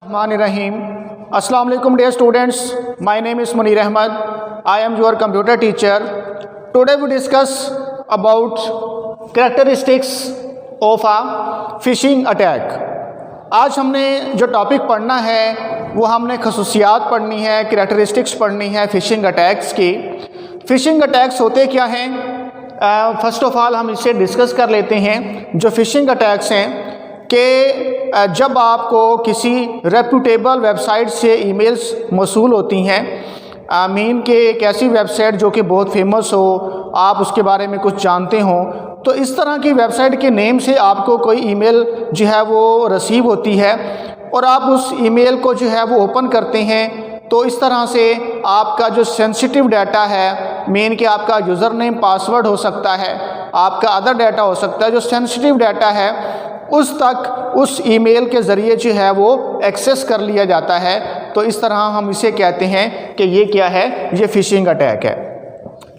Rahim. Assalamu alaikum dear students. My name is Munir Ahmad. I am your computer teacher. Today we discuss about characteristics of a phishing attack. आज हमने जो topic पढ़ना है वो हमने खसूसियात पढ़नी है, कैरेक्टरिस्टिक्स पढ़नी है फ़िशिंग अटैक्स की। फ़िशिंग अटैक्स होते क्या हैं? फ़र्स्ट ऑफ़ ऑल हम इसे डिस्कस कर लेते हैं। जो फ़िशिंग अटैक्स हैं कि जब आपको किसी रेप्यूटेबल वेबसाइट से ईमेल्स मौसूल होती हैं, मीन के एक ऐसी वेबसाइट जो कि बहुत फेमस हो, आप उसके बारे में कुछ जानते हो, तो इस तरह की वेबसाइट के नेम से आपको कोई ईमेल जो है वो रिसीव होती है और आप उस ईमेल को जो है वो ओपन करते हैं। तो इस तरह से आपका जो सेंसिटिव डाटा है, मीन कि आपका यूज़र नेम पासवर्ड हो सकता है, आपका अदर डाटा हो सकता है, जो सेंसिटिव डाटा है उस तक उस ईमेल के ज़रिए जो है वो एक्सेस कर लिया जाता है। तो इस तरह हम इसे कहते हैं कि ये क्या है, ये फ़िशिंग अटैक है।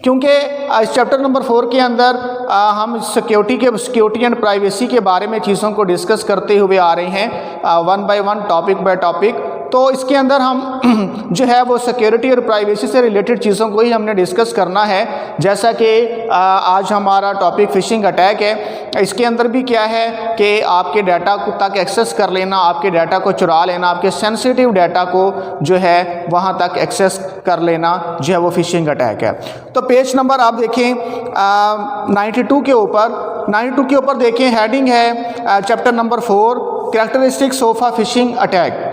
क्योंकि इस चैप्टर नंबर 4 के अंदर हम सिक्योरिटी एंड प्राइवेसी के बारे में चीज़ों को डिस्कस करते हुए आ रहे हैं, one by one, topic by topic. तो इसके अंदर हम जो है वो सिक्योरिटी और प्राइवेसी से रिलेटेड चीज़ों को ही हमने डिस्कस करना है। जैसा कि आज हमारा टॉपिक फ़िशिंग अटैक है, इसके अंदर भी क्या है कि आपके डाटा को तक एक्सेस कर लेना, आपके डाटा को चुरा लेना, आपके सेंसिटिव डाटा को जो है वहाँ तक एक्सेस कर लेना जो है वो फ़िशिंग अटैक है। तो पेज नंबर आप देखें 92 के ऊपर देखें, हेडिंग है chapter number 4, characteristics of a phishing attack.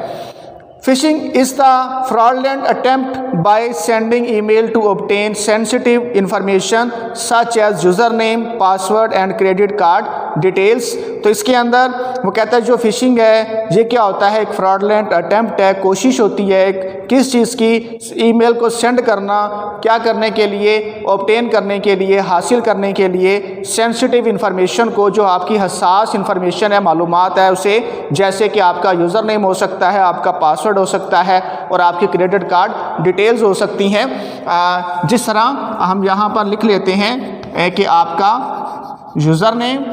Phishing is the fraudulent attempt by sending email to obtain sensitive information such as username, password and credit card details। तो इसके अंदर वो कहता है जो फ़िशिंग है ये क्या होता है, एक फ्रॉडलेंट अटैम्प्ट है, कोशिश होती है एक किस चीज़ की, ईमेल को सेंड करना, क्या करने के लिए, ऑब्टेन करने के लिए, हासिल करने के लिए सेंसिटिव इन्फॉर्मेशन को, जो आपकी हसास इन्फॉर्मेशन है, मालूमात है, उसे जैसे कि आपका यूज़र नेम हो सकता है, आपका पासवर्ड हो सकता है और आपकी क्रेडिट कार्ड डिटेल्स हो सकती हैं। जिस तरह हम यहाँ पर लिख लेते हैं कि आपका यूज़र नेम,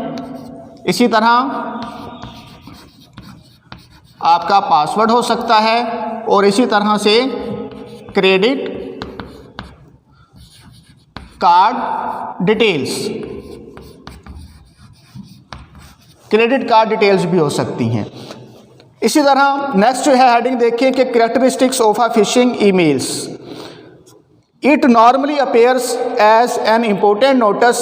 इसी तरह आपका पासवर्ड हो सकता है और इसी तरह से credit card details, credit card details भी हो सकती हैं। इसी तरह नेक्स्ट जो है हेडिंग देखिए कि characteristics of a phishing emails. It normally appears as an important notice.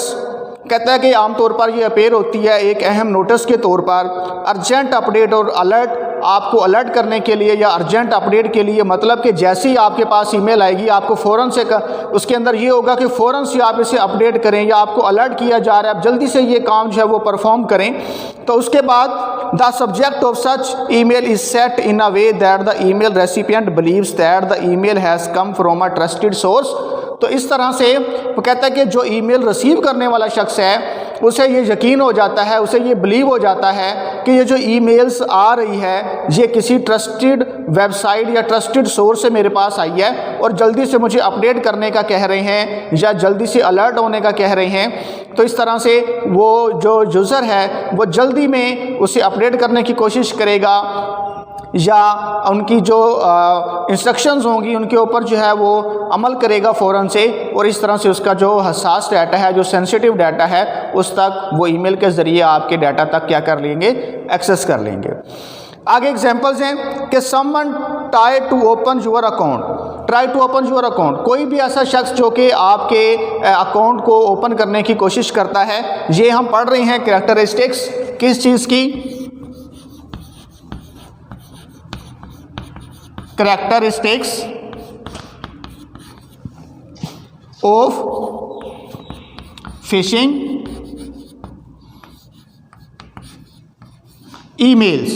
कहता है कि आमतौर पर ये अपेयर होती है एक अहम नोटिस के तौर पर, अर्जेंट अपडेट और अलर्ट, आपको अलर्ट करने के लिए या अर्जेंट अपडेट के लिए। मतलब कि जैसे ही आपके पास ईमेल आएगी आपको फ़ौरन से उसके अंदर ये होगा कि फ़ौरन से आप इसे अपडेट करें या आपको अलर्ट किया जा रहा है, आप जल्दी से ये काम जो है वो परफॉर्म करें। तो उसके बाद the subject of such email is set in a way that the email recipient believes that the email has come from a trusted source. तो इस तरह से वो कहता है कि जो ईमेल रिसीव करने वाला शख्स है उसे ये यकीन हो जाता है, उसे ये बिलीव हो जाता है कि ये जो ईमेल्स आ रही है ये किसी ट्रस्टेड वेबसाइट या ट्रस्टेड सोर्स से मेरे पास आई है और जल्दी से मुझे अपडेट करने का कह रहे हैं या जल्दी से अलर्ट होने का कह रहे हैं। तो इस तरह से वो जो यूज़र है वो जल्दी में उसे अपडेट करने की कोशिश करेगा या उनकी जो इंस्ट्रक्शंस होंगी उनके ऊपर जो है वो अमल करेगा फ़ौरन से, और इस तरह से उसका जो हसास डाटा है, जो सेंसिटिव डाटा है, उस तक वो ईमेल के ज़रिए आपके डाटा तक क्या कर लेंगे, एक्सेस कर लेंगे। आगे एग्जांपल्स हैं कि someone try to open your account. कोई भी ऐसा शख्स जो कि आपके अकाउंट को ओपन करने की कोशिश करता है। ये हम पढ़ रहे हैं कैरेक्टरिस्टिक्स किस चीज़ की, कैरेक्टरिस्टिक्स ऑफ फ़िशिंग ईमेल्स।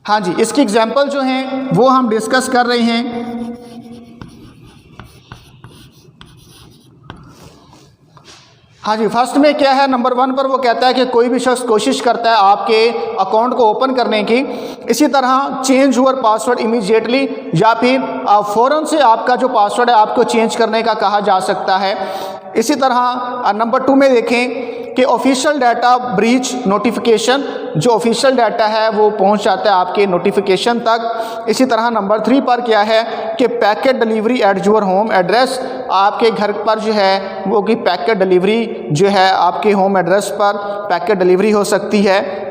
हाँ जी, इसकी एग्जांपल जो हैं वो हम डिस्कस कर रहे हैं। हाँ जी, फर्स्ट में क्या है, नंबर 1 पर वो कहता है कि कोई भी शख्स कोशिश करता है आपके अकाउंट को ओपन करने की। इसी तरह चेंज योर पासवर्ड इमीडिएटली, या फिर फ़ौरन से आपका जो पासवर्ड है आपको चेंज करने का कहा जा सकता है। इसी तरह नंबर 2 में देखें कि ऑफिशियल डाटा ब्रीच नोटिफिकेशन, जो ऑफिशियल डाटा है वो पहुंच जाता है आपके नोटिफिकेशन तक। इसी तरह नंबर 3 पर क्या है कि packet delivery at your home address, आपके घर पर जो है वो की पैकेट डिलीवरी जो है आपके होम एड्रेस पर पैकेट डिलीवरी हो सकती है।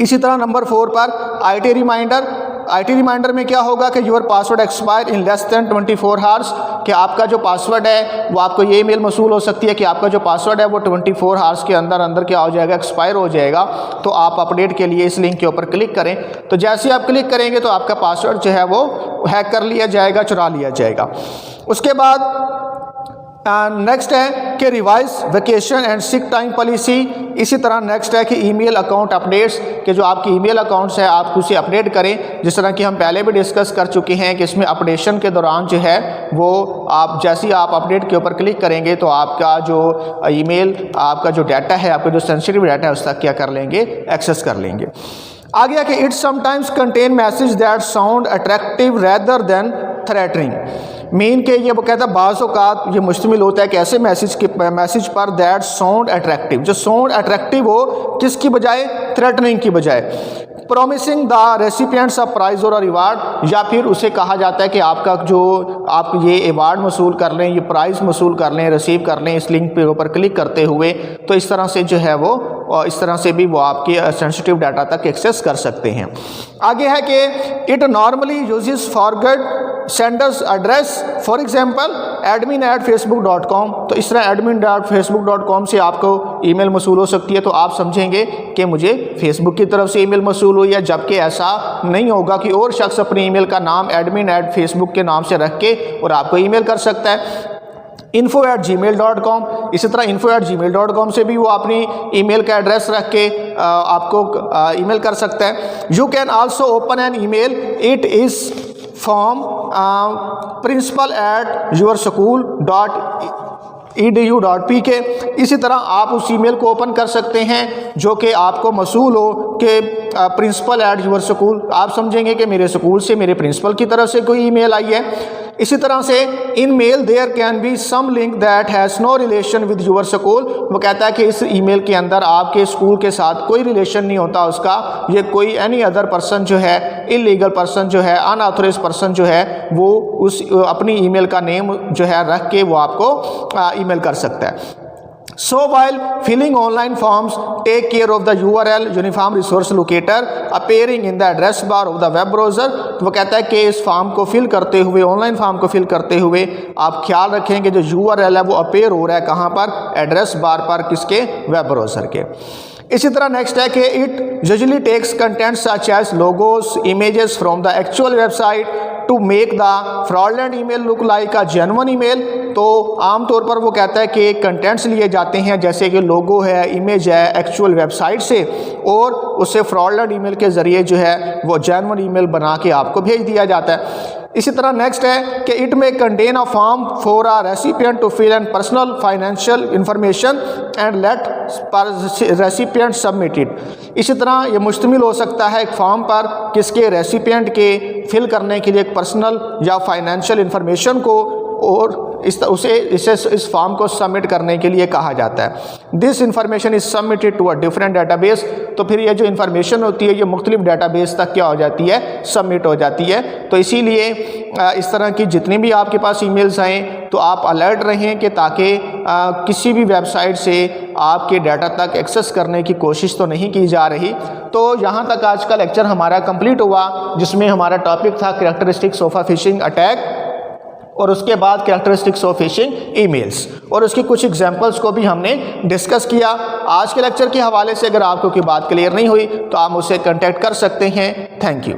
इसी तरह नंबर 4 पर आईटी रिमाइंडर, आईटी रिमाइंडर में क्या होगा कि your password expire in less than 24 hours, कि आपका जो पासवर्ड है वो आपको ये ईमेल मसूल हो सकती है कि आपका जो पासवर्ड है वो 24 आवर्स के अंदर क्या हो जाएगा, एक्सपायर हो जाएगा। तो आप अपडेट के लिए इस लिंक के ऊपर क्लिक करें। तो जैसे ही आप क्लिक करेंगे तो आपका पासवर्ड जो है वो हैक कर लिया जाएगा, चुरा लिया जाएगा। उसके बाद नेक्स्ट है कि revise vacation and sick time policy. इसी तरह नेक्स्ट है कि ईमेल अकाउंट अपडेट्स, कि जो आपकी ईमेल अकाउंट्स है आप उसे अपडेट करें। जिस तरह कि हम पहले भी डिस्कस कर चुके हैं कि इसमें अपडेशन के दौरान जो है वो आप जैसे ही आप अपडेट के ऊपर क्लिक करेंगे तो आपका जो ईमेल, आपका जो डाटा है, आपका जो सेंसिटिव डाटा है उस तक क्या कर लेंगे, एक्सेस कर लेंगे। आगे है कि it sometimes contain message that sound attractive rather than threatening. Mean के ये वो कहता है बाज़ औक़ात ये मुश्तमिल होता है कि ऐसे मैसेज पर दैट साउंड अट्रैक्टिव, जो साउंड अट्रैक्टिव हो किसकी बजाय, थ्रेटनिंग की बजाय। Promising the recipients of prize और रिवार्ड, या फिर उसे कहा जाता है कि आपका जो आप ये अवार्ड मसूल कर लें, ये प्राइज़ मसूल कर लें, रिसीव कर लें इस लिंक पे ऊपर क्लिक करते हुए। तो इस तरह से जो है वो, और इस तरह से भी वो आपके सेंसिटिव डाटा तक एक्सेस कर सकते हैं। आगे है कि it normally uses forget sender's address, for example admin@facebook.com। तो इस तरह admin.facebook.com से आपको ईमेल मसूल हो सकती है। तो आप समझेंगे कि मुझे फेसबुक की तरफ से ईमेल मसूल हुई है, जबकि ऐसा नहीं होगा कि और शख्स अपने ईमेल का नाम admin@facebook के नाम से रख के और आपको ईमेल कर सकता है। info@gmail.com, इसी तरह info@gmail.com से भी वो अपनी ईमेल का एड्रेस रख के आपको ईमेल कर सकता है। You can also open an email, it is from principal@yourschool.edu.pk। इसी तरह आप उस ईमेल को ओपन कर सकते हैं जो कि आपको मसूल हो कि principal@yourschool, आप समझेंगे कि मेरे स्कूल से, मेरे प्रिंसिपल की तरफ से कोई ईमेल आई है। इसी तरह से in mail there can be some link that has no relation with your school. वो कहता है कि इस ईमेल के अंदर आपके स्कूल के साथ कोई रिलेशन नहीं होता उसका, ये कोई एनी अदर पर्सन जो है, इलीगल पर्सन जो है, अनऑथराइज्ड पर्सन जो है, वो उस अपनी ईमेल का नेम जो है रख के वो आपको ईमेल कर सकता है। So while filling online forms, take care of the URL Uniform Resource Locator appearing in the address bar of the web browser। तो वो कहता है कि इस फॉर्म को फिल करते हुए, ऑनलाइन फॉर्म को फिल करते हुए आप ख्याल रखें कि जो URL है वो अपेयर हो रहा है कहाँ पर, एड्रेस बार पर, किसके, वेब ब्राउज़र के। इसी तरह नेक्स्ट है कि it usually takes content such as logos, images from the actual website to make the fraudulent email look like a genuine email. तो आमतौर पर वो कहता है कि कंटेंट्स लिए जाते हैं जैसे कि लोगो है, इमेज है एक्चुअल वेबसाइट से, और उससे फ्रॉडलेंट ईमेल के ज़रिए जो है वो जेन्युइन ईमेल बना के आपको भेज दिया जाता है। इसी तरह नेक्स्ट है कि it may contain a form for a recipient to fill and personal financial information and let recipient submit it. इसी तरह ये मुश्तमिल हो सकता है एक फॉर्म पर किसके, रेसिपिएंट के फिल करने के लिए एक पर्सनल या फाइनेंशियल इंफॉर्मेशन को, और इस फॉर्म को सबमिट करने के लिए कहा जाता है। This information is submitted to a different database. तो फिर ये जो इन्फॉर्मेशन होती है ये मुख्तलिफ डाटाबेस तक क्या हो जाती है, सबमिट हो जाती है। तो इसीलिए इस तरह की जितनी भी आपके पास ईमेल्स आएँ तो आप अलर्ट रहें कि ताकि किसी भी वेबसाइट से आपके डाटा तक एक्सेस करने की कोशिश तो नहीं की जा रही। तो यहाँ तक आज का लेक्चर हमारा कंप्लीट हुआ, जिसमें हमारा टॉपिक था characteristics of a phishing attack, और उसके बाद कैरेक्टरिस्टिक्स ऑफ फिशिंग ईमेल्स, और उसकी कुछ एग्जांपल्स को भी हमने डिस्कस किया। आज के लेक्चर के हवाले से अगर आपको कोई बात क्लियर नहीं हुई तो आप मुझसे कांटेक्ट कर सकते हैं। Thank you.